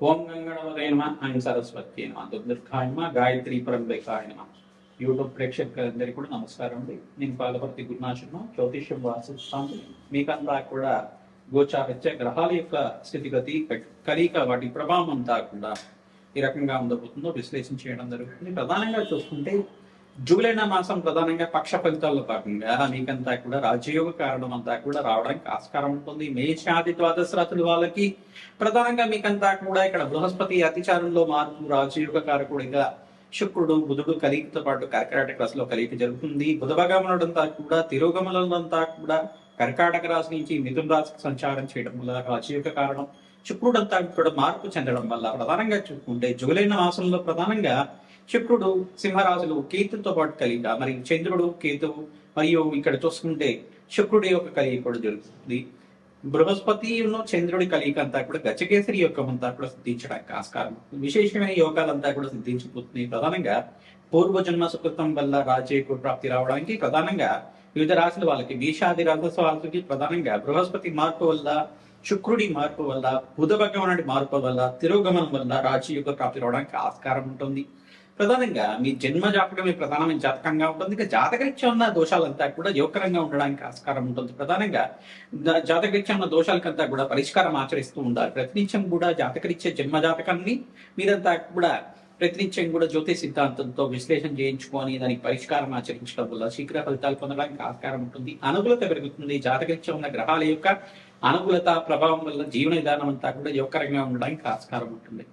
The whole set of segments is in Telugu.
ఓం గంగణవదే నమ ఐం సరస్వతి నమ దుర్గాయ నమ గాయత్రి పరంబేకాయ నమ. యూట్యూబ్ ప్రేక్షకులందరికీ కూడా నమస్కారం అండి. నేను పాలపర్తి గురునాశనం జ్యోతిష్యం వాసిస్తాను. మీకంతా కూడా గోచారిత్య గ్రహాల యొక్క స్థితిగతి కలిక వాటి ప్రభావం అంతా కూడా ఈ రకంగా ఉండబోతుందో విశ్లేషణ చేయడం జరుగుతుంది. ప్రధానంగా చూసుకుంటే జూలై మాసం ప్రధానంగా పక్ష ఫలితాల్లో భాగంగా మీకంతా కూడా రాజయోగ కారణం అంతా కూడా రావడానికి ఆస్కారం ఉంటుంది. మేషాది ద్వాదశ రాశుల వాళ్ళకి ప్రధానంగా మీకంతా కూడా ఇక్కడ బృహస్పతి అతిచారంలో మార్పు రాజయోగ కారకుడిగా శుక్రుడు బుధుడు కలిగితో పాటు కర్కాటక రాశిలో కలిగి జరుగుతుంది. బుధభగమనుడంతా కూడా తిరోగమనంతా కూడా కర్కాటక రాశి నుంచి మిథున రాశికి సంచారం చేయడం వల్ల రాజయోగ కారణం. శుక్రుడంతా కూడా మార్పు చెందడం వల్ల ప్రధానంగా చూసుకుంటే జూలై మాసంలో ప్రధానంగా శుక్రుడు సింహరాశులు కేతుతో పాటు కలిగ, మరి చంద్రుడు కేతువు మరియు ఇక్కడ చూసుకుంటే శుక్రుడి యొక్క కలిగి కూడా జరుగుతుంది. బృహస్పతి చంద్రుడి కలిగిక అంతా కూడా గజకేసరి యోగం అంతా కూడా సిద్ధించడానికి ఆస్కారం. విశేషమైన యోగాలంతా కూడా సిద్ధించిపోతుంది. ప్రధానంగా పూర్వజన్మ సుకృతం వల్ల రాజయోగ ప్రాప్తి రావడానికి ప్రధానంగా వివిధ రాశుల వాళ్ళకి మేషాది రాశి వాళ్ళకి ప్రధానంగా బృహస్పతి మార్పు వల్ల, శుక్రుడి మార్పు వల్ల, బుధ భగవానుడి మార్పు వల్ల, తిరోగమనం వల్ల రాజయోగ ప్రాప్తి రావడానికి ఆస్కారం ఉంటుంది. ప్రధానంగా మీ జన్మ జాతకమే ప్రధానమైన జాతకంగా ఉంటుంది. ఇక జాతకరీత్యా ఉన్న దోషాలంతా కూడా యోగకరంగా ఉండడానికి ఆస్కారం ఉంటుంది. ప్రధానంగా జాతకరీత్యా ఉన్న దోషాలకంతా కూడా పరిష్కారం ఆచరిస్తూ ఉండాలి. ప్రతినిత్యం కూడా జాతకరీత్యా జన్మ జాతకాన్ని మీరంతా కూడా ప్రతినిత్యం కూడా జ్యోతిష్ సిద్ధాంతంతో విశ్లేషణ చేయించుకొని దానికి పరిష్కారం ఆచరించడం వల్ల శీఘ్ర ఫలితాలు పొందడానికి ఆస్కారం ఉంటుంది. అనుకూలత పెరుగుతుంది. జాతకరీత్యా ఉన్న గ్రహాల యొక్క అనుకూలత ప్రభావం వల్ల జీవన విధానం అంతా కూడా యోగకరంగా ఉండడానికి ఆస్కారం ఉంటుంది.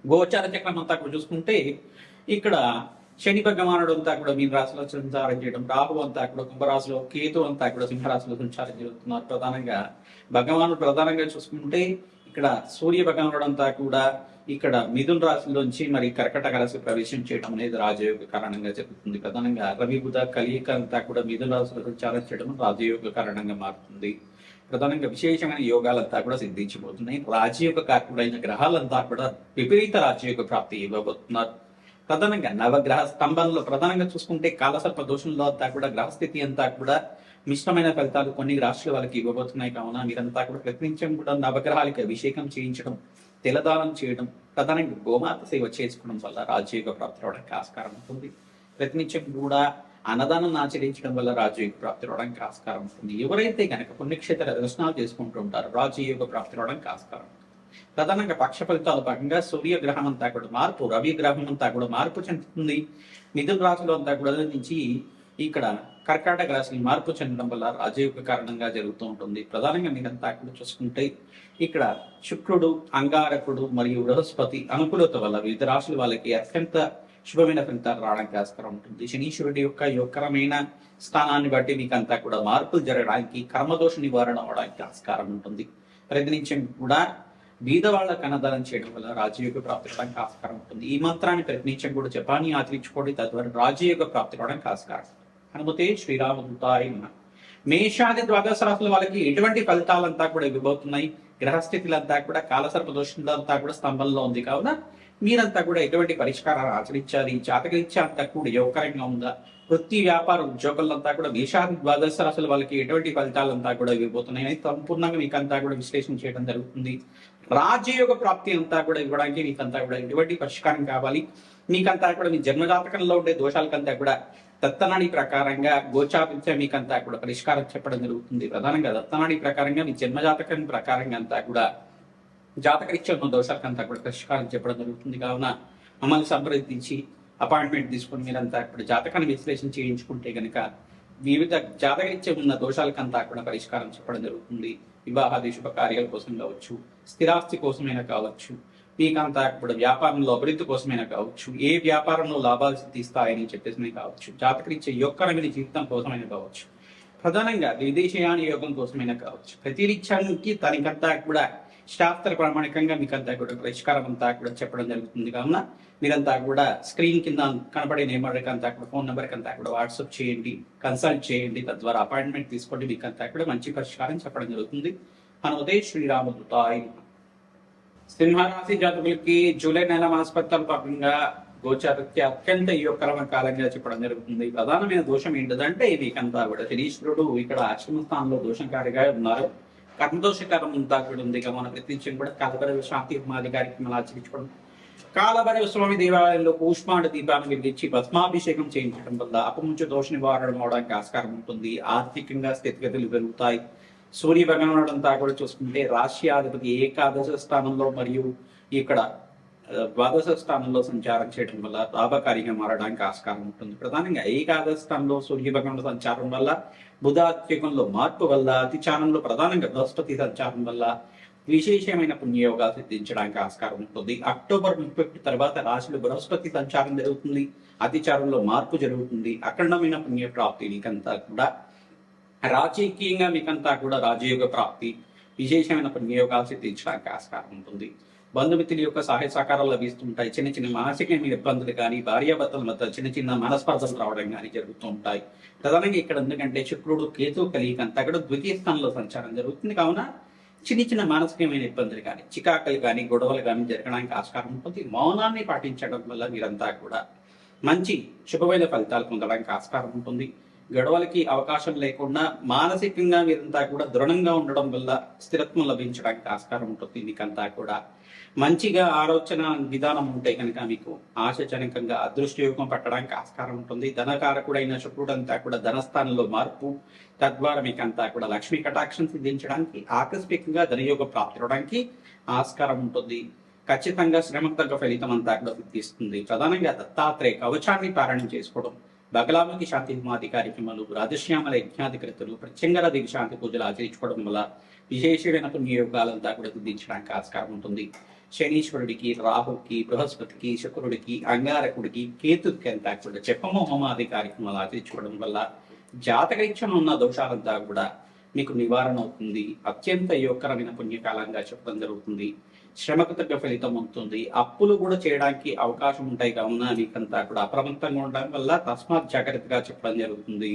గోచార చక్రం అంతా కూడా చూసుకుంటే ఇక్కడ శని భగవానుడు అంతా కూడా మీన రాశిలో సంచారం చేయడం, రాహు అంతా కూడా కుంభరాశిలో, కేతు అంతా కూడా సింహరాశిలో సంచారం జరుగుతున్నారు. ప్రధానంగా భగవానుడు ప్రధానంగా చూసుకుంటే ఇక్కడ సూర్య భగవానుడు అంతా కూడా ఇక్కడ మిథున రాశిలోంచి మరి కర్కటక రాశి ప్రవేశం చేయడం అనేది రాజయోగ కారణంగా జరుగుతుంది. ప్రధానంగా రవి బుధ కలియిక అంతా కూడా మిథున రాశిలో సంచారం చేయడం రాజయోగ కారణంగా మారుతుంది. ప్రధానంగా విశేషమైన యోగాలంతా కూడా సిద్ధించబోతున్నాయి. రాజయోగ కారకుడైన గ్రహాలంతా కూడా విపరీత రాజయోగ ప్రాప్తి ఇవ్వబోతున్నారు. ప్రధానంగా నవగ్రహ స్తంభంలో ప్రధానంగా చూసుకుంటే కాలసర్ప దోషంలో అంతా కూడా గ్రహస్థితి అంతా కూడా మిశ్రమైన ఫలితాలు కొన్ని రాష్ట్రాల వాళ్ళకి ఇవ్వబోతున్నాయి. కావున మీరంతా కూడా ప్రతినిత్యం కూడా నవగ్రహాలకి అభిషేకం చేయించడం, తిలదానం చేయడం, ప్రధానంగా గోమాత సేవ చేసుకోవడం వల్ల రాజయోగ ప్రాప్తి రావడానికి ఆస్కారం ఉంటుంది. ప్రతినిత్యం కూడా అన్నదానం ఆచరించడం వల్ల రాజయోగ ప్రాప్తి రావడానికి ఆస్కారం ఉంటుంది. ఎవరైతే కనుక పుణ్యక్షేత్ర దర్శనాలు చేసుకుంటూ ఉంటారో రాజయోగ ప్రాప్తి రావడానికి ఆస్కారం. ప్రధానంగా పక్ష ఫలితాల భాగంగా సూర్యగ్రహం అంతా కూడా మార్పు, రవి గ్రహం అంతా కూడా మార్పు చెందుతుంది. మిథున రాశిలో అంతా కూడా నుంచి ఇక్కడ కర్కాటక రాశి మార్పు చెందడం వల్ల రాజయోగ కారణంగా జరుగుతూ ఉంటుంది. ప్రధానంగా మీరంతా కూడా చూసుకుంటే ఇక్కడ శుక్రుడు, అంగారకుడు మరియు బృహస్పతి అనుకూలత వల్ల వివిధ రాశుల వాళ్ళకి అత్యంత శుభమైన ఫలితాలు రావడానికి ఆస్కారం ఉంటుంది. శనీశ్వరుడి యొక్క యోగకరమైన స్థానాన్ని బట్టి మీకు అంతా కూడా మార్పులు జరగడానికి, కర్మదోష నివారణ అవడానికి ఆస్కారం ఉంటుంది. ప్రతినిత్యం కూడా బీద వాళ్ళకు అన్నదానం చేయడం వల్ల రాజయోగ ప్రాప్తి రావడానికి ఆస్కారం ఉంటుంది. ఈ మంత్రాన్ని ప్రతినిత్యం కూడా జపాన్ని ఆచరించుకోండి, తద్వారా రాజయోగ ప్రాప్తి రావడానికి ఆస్కారం. హనుమతే శ్రీరామదూతాయ నమః. మేషాది ద్వాదశ రాశుల వాళ్ళకి ఎటువంటి ఫలితాలంతా కూడా ఇవ్వబోతున్నాయి. గ్రహస్థితులంతా కూడా కాలసర్ప దోషంతా కూడా స్తంభంలో ఉంది. కావున మీరంతా కూడా ఎటువంటి పరిష్కారాలు ఆచరించాలి. జాతకరీత్యా అంతా కూడా యోగకరంగా ఉందా, వృత్తి వ్యాపార ఉద్యోగులంతా కూడా మేషాది ద్వాదశ రాశుల వాళ్ళకి ఎటువంటి ఫలితాలంతా కూడా ఇవ్వబోతున్నాయి అని సంపూర్ణంగా మీకంతా కూడా విశ్లేషణ చేయడం జరుగుతుంది. రాజయోగ ప్రాప్తి అంతా కూడా ఇవ్వడానికి మీకంతా కూడా ఎటువంటి పరిష్కారం కావాలి. మీకంతా కూడా మీ జన్మజాతకంలో ఉండే దోషాలకంతా కూడా దత్తనాడి ప్రకారంగా గోచారిత్య మీకంతా కూడా పరిష్కారం చెప్పడం జరుగుతుంది. ప్రధానంగా దత్తనాడి ప్రకారంగా మీ జన్మజాతకం ప్రకారంగా అంతా కూడా జాతకరీత్యా ఉన్న దోషాలకంతా కూడా పరిష్కారం చెప్పడం జరుగుతుంది. కావున మమ్మల్ని సంప్రదించి అపాయింట్మెంట్ తీసుకుని మీరంతా కూడా జాతకాన్ని విశ్లేషణ చేయించుకుంటే కనుక వివిధ జాతకరీత్యా ఉన్న దోషాలకంతా కూడా పరిష్కారం చెప్పడం జరుగుతుంది. వివాహాది శుభకార్యాల కోసం కావచ్చు, స్థిరాస్తి కోసమైనా కావచ్చు, మీకంతా కూడా వ్యాపారంలో అభివృద్ధి కోసమైనా కావచ్చు, ఏ వ్యాపారంలో లాభాలు సిద్ధిస్తాయని చెప్పేసి కావచ్చు, జాతకరీత్యా యోగకరమైన జీవితం కోసమైనా కావచ్చు, ప్రధానంగా విదేశయాన యోగం కోసమైనా కావచ్చు, ప్రతిరీత్యానికి తనకంతా కూడా శాస్త్ర ప్రామాణికంగా మీకంతా కూడా పరిష్కారం అంతా కూడా చెప్పడం జరుగుతుంది. కావున మీరంతా కూడా స్క్రీన్ కింద కనపడే నెంబర్కి అంతా కూడా ఫోన్ నెంబర్కి అంతా కూడా వాట్సాప్ చేయండి, కన్సల్ట్ చేయండి, తద్వారా అపాయింట్మెంట్ తీసుకోండి. మీకంతా కూడా మంచి పరిష్కారం చెప్పడం జరుగుతుంది. హనుమతే శ్రీరామదూతాయ నమః. సింహరాశి జాతకులకి జూలై మాసపత్రాల భాగంగా గోచారిత్య అత్యంత యోగకరమైన కాలంగా చెప్పడం జరుగుతుంది. ప్రధానమైన దోషం ఏంటంటే మీకంతా కూడా శనీశ్వరుడు ఇక్కడ అష్టమ స్థానంలో దోషంకారిగా ఉన్నారు. కర్మదోషకారం అంతా కూడా ఉంది. మన ప్రతినిత్యం కూడా కాలభైరవ శాంతి హోమాది కార్యక్రమాలు ఆచరించుకోవడం, కాలభైరవ స్వామి దేవాలయంలో కూష్మాండ దీపాన్ని వెలిగించి భస్మాభిషేకం చేయించడం వల్ల అపముంచ దోష నివారణ అవడానికి ఆస్కారం ఉంటుంది. ఆర్థికంగా స్థితిగతులు పెరుగుతాయి. సూర్య భగవానుడు అంతా కూడా చూసుకుంటే రాష్ట్రాధిపతి ఏకాదశ స్థానంలో మరియు ఇక్కడ ద్వాదశ స్థానంలో సంచారం చేయడం వల్ల లాభకారిగా మారడానికి ఆస్కారం ఉంటుంది. ప్రధానంగా ఏకాదశ స్థానంలో సూర్య భగవానుడు సంచారం వల్ల, బుధాత్యకంలో మార్పు వల్ల, అతిచారంలో ప్రధానంగా బృహస్పతి సంచారం వల్ల విశేషమైన పుణ్యయోగాలు సిద్ధించడానికి ఆస్కారం ఉంటుంది. అక్టోబర్ 31 తర్వాత రాశిలో బృహస్పతి సంచారం జరుగుతుంది. అతిచారంలో మార్పు జరుగుతుంది. అఖండమైన పుణ్య ప్రాప్తి మీకంతా కూడా, రాజకీయంగా మీకంతా కూడా రాజయోగ ప్రాప్తి, విశేషమైన పుణ్యయోగాలు సిద్ధించడానికి ఆస్కారం ఉంటుంది. బంధుమిత్రుల యొక్క సహాయ సహకారాలు లభిస్తుంటాయి. చిన్న చిన్న మానసిక ఇబ్బందులు కానీ, భార్యాభర్తల మధ్య చిన్న చిన్న మనస్పర్ధలు రావడం కానీ జరుగుతూ ఉంటాయి. ప్రధానంగా ఇక్కడ ఎందుకంటే శుక్రుడు కేతు కలిగి అంతా కూడా ద్వితీయ స్థానంలో సంచారం జరుగుతుంది. కావున చిన్న చిన్న మానసికమైన ఇబ్బందులు కానీ, చికాకులు కానీ, గొడవలు కానీ జరగడానికి ఆస్కారం ఉంటుంది. మౌనాన్ని పాటించడం వల్ల మీరంతా కూడా మంచి శుభమైన ఫలితాలు పొందడానికి ఆస్కారం ఉంటుంది. గొడవలకి అవకాశం లేకుండా మానసికంగా మీరంతా కూడా దృఢంగా ఉండడం వల్ల స్థిరత్వం లభించడానికి ఆస్కారం ఉంటుంది. మీకంతా కూడా మంచిగా ఆలోచన విధానం ఉంటే కనుక మీకు ఆశాజనకంగా అదృష్టయోగం పట్టడానికి ఆస్కారం ఉంటుంది. ధనకారకుడైన శుక్రుడు అంతా కూడా ధనస్థానంలో మార్పు, తద్వారా మీకంతా కూడా లక్ష్మీ కటాక్షం సిద్ధించడానికి, ఆకస్మికంగా ధనయోగ ప్రాప్తి అవడానికి ఆస్కారం ఉంటుంది. ఖచ్చితంగా శ్రమకు తగ్గ ఫలితం అంతా కూడా సిద్ధిస్తుంది. ప్రధానంగా దత్తాత్రేయ కవచాన్ని పారాయణం చేసుకోవడం, బగలాముఖి శాంతి హోమాది కార్యక్రమాలు, రాజశ్యామల యజ్ఞాధికృతులు, ప్రత్యంగర దివి శాంతి పూజలు ఆచరించుకోవడం వల్ల విశేషమైన పుణ్యయోగాలంతా కూడా సిద్ధించడానికి ఆస్కారం ఉంటుంది. శనీశ్వరుడికి, రాహుకి, బృహస్పతికి, శుక్రుడికి, అంగారకుడికి, కేతుకి అంతా కూడా చెప్పమ హోమాది కార్యక్రమాలు ఆచరించుకోవడం వల్ల జాతకరీత్యం ఉన్న దోషాలంతా కూడా మీకు నివారణ అవుతుంది. అత్యంత యోగకరమైన పుణ్యకాలంగా చెప్పడం జరుగుతుంది. శ్రమకు తగ్గ ఫలితం ఉంటుంది. అప్పులు కూడా చేయడానికి అవకాశం ఉంటాయి. కావున మీకంతా కూడా అప్రమత్తంగా ఉండడం వల్ల తస్మాత్ జాగ్రత్తగా చెప్పడం జరుగుతుంది.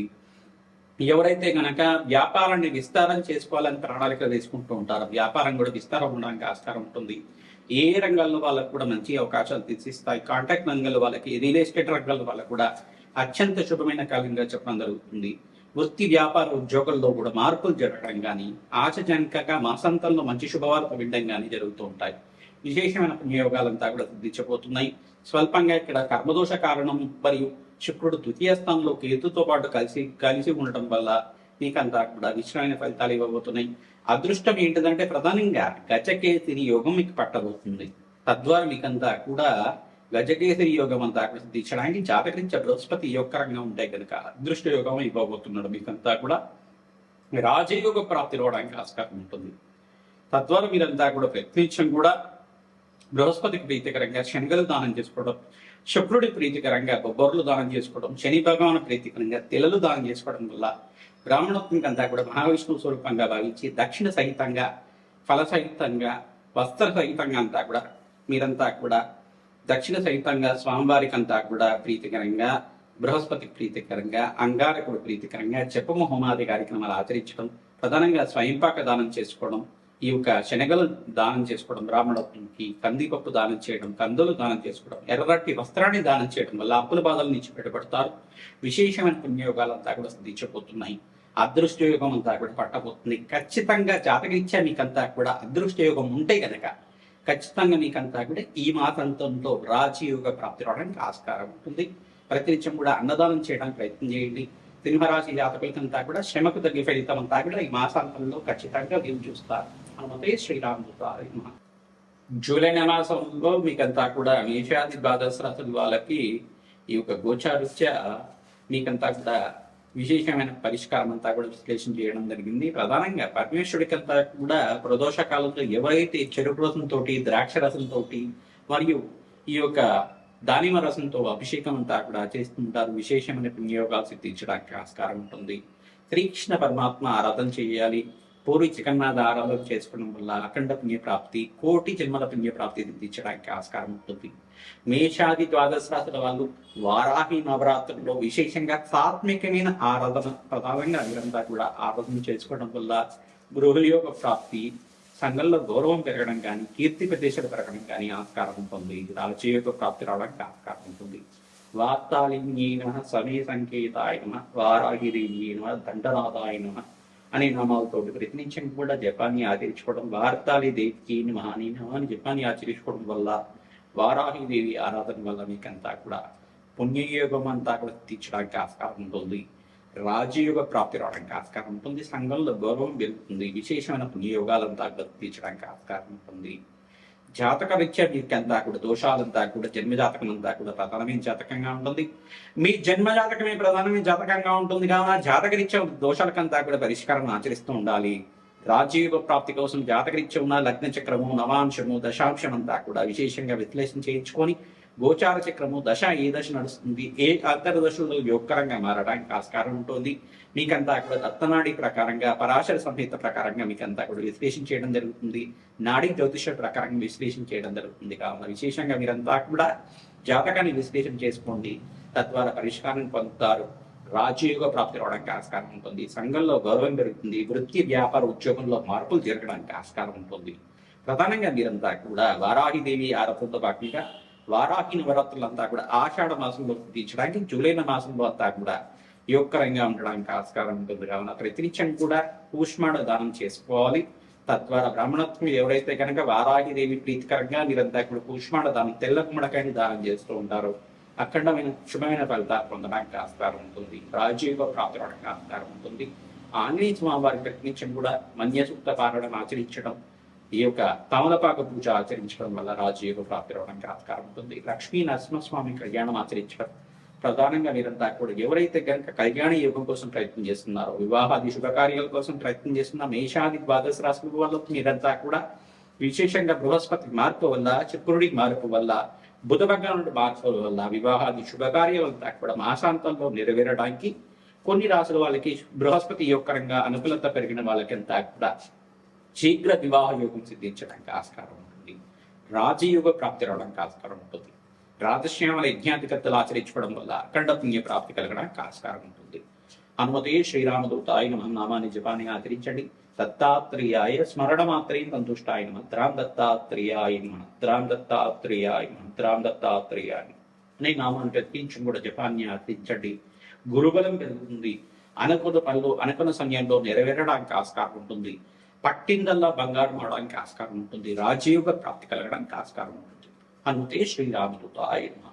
ఎవరైతే గనక వ్యాపారాన్ని విస్తారం చేసుకోవాలని ప్రణాళిక వేసుకుంటూ ఉంటారో, వ్యాపారం కూడా విస్తారం ఉండడానికి ఆస్కారం ఉంటుంది. ఏ రంగాల్లో వాళ్ళకు కూడా మంచి అవకాశాలు తీసిస్తాయి. కాంట్రాక్ట్ రంగంలో వాళ్ళకి, రియల్ ఎస్టేట్ రంగంలో వాళ్ళకు కూడా అత్యంత శుభమైన కాలంగా చెప్పడం జరుగుతుంది. వృత్తి వ్యాపార ఉద్యోగుల్లో కూడా మార్పులు జరగడం కానీ, ఆశజనకంగా మాసాంతంలో మంచి శుభవార్త వినడం కానీ జరుగుతూ ఉంటాయి. విశేషమైన పుణ్యయోగాలంతా కూడా సిద్ధించబోతున్నాయి. స్వల్పంగా ఇక్కడ కర్మదోష కారణం మరియు శుక్రుడు ద్వితీయ స్థానంలో కేతుతో పాటు కలిసి ఉండటం వల్ల మీకంతా కూడా విశ్రమైన ఫలితాలు ఇవ్వబోతున్నాయి. అదృష్టం ఏంటిదంటే ప్రధానంగా గజకేసరి యోగం మీకు పట్టబోతుంది. తద్వారా మీకంతా కూడా గజకేసరి యోగం అంతా సిద్ధించడానికి జాతకరించే బృహస్పతి యోగకరంగా ఉంటాయి కనుక అదృష్ట యోగం ఇవ్వబోతున్నాడు. మీకంతా కూడా రాజయోగ ప్రాప్తి రావడానికి ఆస్కారం ఉంటుంది. తద్వారా మీరంతా కూడా ప్రతినిత్యం కూడా బృహస్పతికి ప్రీతికరంగా శనగలు దానం చేసుకోవడం, శుక్రుడి ప్రీతికరంగా బొబ్బర్లు దానం చేసుకోవడం, శని భగవాను ప్రీతికరంగా తెలలు దానం చేసుకోవడం వల్ల బ్రాహ్మణోత్మకి అంతా కూడా మహావిష్ణువు స్వరూపంగా భావించి దక్షిణ సహితంగా, ఫల సహితంగా, వస్త్ర సహితంగా అంతా కూడా మీరంతా కూడా దక్షిణ సహితంగా స్వామివారికి అంతా కూడా ప్రీతికరంగా, బృహస్పతికి ప్రీతికరంగా, అంగారకుడు ప్రీతికరంగా జపము హోమాది కార్యక్రమాలు ఆచరించడం, ప్రధానంగా స్వయంపాక దానం చేసుకోవడం, ఈ యొక్క శనగలు దానం చేసుకోవడం, బ్రాహ్మణోత్మకి కందిపప్పు దానం చేయడం, కందులు దానం చేసుకోవడం, ఎర్రటి వస్త్రాన్ని దానం చేయడం వల్ల అప్పుల బాధల నుంచి బయటపడతారు. విశేషమైన పుణ్యయోగాలంతా కూడా సిద్ధించబోతున్నాయి. అదృష్టయోగం అంతా కూడా పట్టబోతుంది. ఖచ్చితంగా జాతకరీత్యా మీకంతా కూడా అదృష్టయోగం ఉంటే గనక ఖచ్చితంగా మీకంతా కూడా ఈ మాసాంతంలో రాజయోగ ప్రాప్తి రావడానికి ఆస్కారం ఉంటుంది. ప్రతినిత్యం కూడా అన్నదానం చేయడానికి ప్రయత్నం చేయండి. సింహరాశి జాతకులకంతా కూడా శ్రమకు తగ్గే ఫలితం అంతా కూడా ఈ మాసాంతంలో ఖచ్చితంగా వీరు చూస్తారు. హనుమతే శ్రీరాముడు. జూలై మాసంలో మీకంతా కూడా మేషాది ద్వాదశ రాశుల వాళ్ళకి ఈ యొక్క గోచారీత్యా మీకంతా కూడా విశేషమైన పరిష్కారం అంతా కూడా విశ్లేషణ చేయడం జరిగింది. ప్రధానంగా పరమేశ్వరుడికంతా కూడా ప్రదోష కాలంలో ఎవరైతే చెరుకు రసంతో, ద్రాక్ష రసంతో మరియు ఈ యొక్క దానిమ రసంతో అభిషేకం అంతా కూడా చేస్తుంటారు. విశేషమైన పుణ్యయోగాలు సిద్ధించడానికి ఆస్కారం ఉంటుంది. శ్రీకృష్ణ పరమాత్మ ఆరాధన చేయాలి. పూరి జగన్నాథ ఆరాధన చేసుకోవడం వల్ల అఖండ పుణ్యప్రాప్తి, కోటి జన్మల పుణ్యప్రాప్తి సిద్ధించడానికి ఆస్కారం ఉంటుంది. మేషాది ద్వాదశ రాశుల వాళ్ళు వారాహి నవరాత్రుల్లో విశేషంగా సాత్వికమైన ఆరాధన ప్రధానంగా వీరంతా కూడా ఆరాధన చేసుకోవడం వల్ల గృహయోగ ప్రాప్తి, సంఘంలో గౌరవం పెరగడం కానీ, కీర్తి ప్రదేశాలు పెరగడం కానీ ఆస్కారం ఉంటుంది. రాజయోగ ప్రాప్తి రావడానికి ఆస్కారం ఉంటుంది. వార్తాళిన్యేన సమయ సంకేతాయ నమః, వారాహిరీన్యేన దండనాథాయ నమః, అనే నామాలతో ప్రతినిత్యం కూడా జపాన్ని ఆచరించుకోవడం, వార్తాలి దేవికి మహాని అని జపాన్ని ఆచరించుకోవడం వల్ల, వారాహిదేవి ఆరాధన వల్ల మీకంతా కూడా పుణ్యయోగం అంతా కూడా తీర్చడానికి ఆస్కారం ఉంటుంది. రాజయోగ ప్రాప్తి రావడానికి ఆస్కారం ఉంటుంది. సంఘంలో గౌరవం పెరుగుతుంది. విశేషమైన పుణ్యయోగాలంతా కూడా తీర్చడానికి ఆస్కారం ఉంటుంది. జాతక రీత్యా మీకంతా కూడా దోషాలంతా కూడా జన్మజాతకం అంతా కూడా ప్రధానమైన జాతకంగా ఉంటుంది. మీ జన్మజాతకమే ప్రధానమైన జాతకంగా ఉంటుంది కావున జాతక రీత్యా దోషాలకంతా కూడా పరిష్కారం ఆచరిస్తూ ఉండాలి. రాజయోగ ప్రాప్తి కోసం జాతక రీత్యా ఉన్న లగ్న చక్రము, నవాంశము, దశాంశం అంతా కూడా విశేషంగా విశ్లేషణ చేయించుకొని గోచార చక్రము దశ ఏ దశ నడుస్తుంది, ఏ అంతర్దశలో యోగకరంగా మారడానికి ఆస్కారం ఉంటుంది. మీకంతా కూడా దత్తనాడి ప్రకారంగా, పరాశర సంహిత ప్రకారంగా మీకంతా కూడా విశ్లేషణ చేయడం జరుగుతుంది. నాడీ జ్యోతిష ప్రకారంగా విశ్లేషణ చేయడం జరుగుతుంది. కావున విశేషంగా మీరంతా కూడా జాతకాన్ని విశ్లేషణ చేసుకోండి. తద్వారా పరిష్కారం పొందుతారు. రాజయోగ ప్రాప్తి రావడానికి ఆస్కారం ఉంటుంది. సంఘంలో గౌరవం పెరుగుతుంది. వృత్తి, వ్యాపార, ఉద్యోగంలో మార్పులు జరగడానికి ఆస్కారం ఉంటుంది. ప్రధానంగా మీరంతా కూడా వారాహిదేవి ఆరాధనతో భాగంగా వారాహి నవరాత్రులంతా కూడా ఆషాఢ మాసంలో తీర్చడానికి, జూలై మాసంలో అంతా కూడా యోగకరంగా ఉండడానికి ఆస్కారం ఉంటుంది. కావున ప్రతినిత్యం కూడా కూష్మాండ దానం చేసుకోవాలి. తద్వారా బ్రాహ్మణత్వం ఎవరైతే కనుక వారాహిదేవి ప్రీతికరంగా మీరంతా కూడా కూష్మాండ దానం, తెల్ల గుమ్మడికాయని దానం చేస్తూ ఉంటారో అఖండమైన శుభమైన ఫలితాలు పొందడానికి ఆస్కారం ఉంటుంది. రాజయోగ ప్రాప్తి అవడానికి ఆస్కారం ఉంటుంది. ఆంజనేయ స్వామివారి ప్రతినిత్యం కూడా మన్య సూక్త పారాయణం ఆచరించడం, ఈ యొక్క తమలపాక పూజ ఆచరించడం వల్ల రాజయోగ ప్రాప్తి రావడానికి ఆస్కారం ఉంటుంది. లక్ష్మీ నరసింహస్వామి కళ్యాణం ఆచరించడం, ప్రధానంగా మీరంతా కూడా ఎవరైతే కనుక కళ్యాణ యోగం కోసం ప్రయత్నం చేస్తున్నారో, వివాహాది శుభకార్యాల కోసం ప్రయత్నం చేస్తున్న మేషాది ద్వాదశ రాశుల వల్ల మీరంతా కూడా విశేషంగా బృహస్పతి మార్పు వల్ల, శుక్రుడి మార్పు వల్ల, బుధ భగవానుడి మార్పు వల్ల వివాహాది శుభకార్యాలంతా కూడా మాసాంతంలో నెరవేరడానికి, కొన్ని రాసుల వాళ్ళకి బృహస్పతి యోగకరంగా అనుకూలత పెరిగిన వాళ్ళకంతా కూడా శీఘ్ర వివాహ యోగం సిద్ధించడానికి ఆస్కారం ఉంటుంది. రాజయోగ ప్రాప్తి రావడానికి ఆస్కారం ఉంటుంది. రాజశ్యామల యజ్ఞాధికత్తలు ఆచరించుకోవడం వల్ల అఖండ పుణ్య ప్రాప్తి కలగడానికి ఆస్కారం ఉంటుంది. హనుమతే శ్రీరామదూతాయ నమః నామాన్ని జపాన్ని ఆచరించండి. దత్తాత్రేయాయ స్మరణ మాత్రేం సంతుష్టాయ నమః. ద్రాం దత్తాత్రేయాయ నమః, ద్రాం దత్తాత్రేయాయ నమః, ద్రాం దత్తాత్రేయాయ అనే నామాన్ని ప్రతించడం కూడా జపాన్ని ఆచరించండి. గురుబలం పెరుగుతుంది. అనుకున్న పనులు అనుకున్న సమయంలో నెరవేరడానికి ఆస్కారం ఉంటుంది. పట్టిందల్లా బంగారం అవడానికి ఆస్కారం ఉంటుంది. రాజయోగ ప్రాప్తి కలగడానికి ఆస్కారం ఉంటుంది. హనుమతే శ్రీరామదూతాయ నమః.